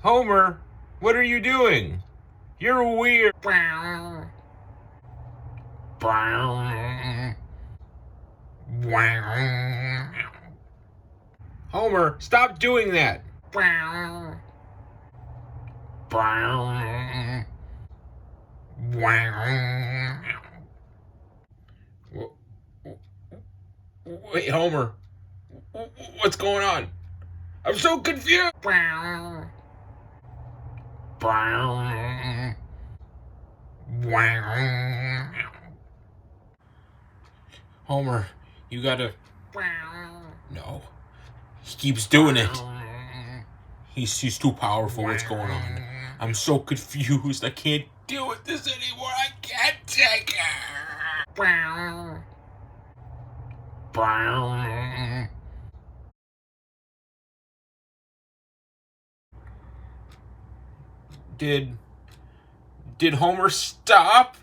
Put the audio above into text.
Homer, what are you doing? You're weird. Homer, stop doing that. Wait, Homer, what's going on? I'm so confused. Homer, you gotta... No. He keeps doing it. He's too powerful. What's going on? I'm so confused. I can't deal with this anymore. I can't take it. Did Homer stop?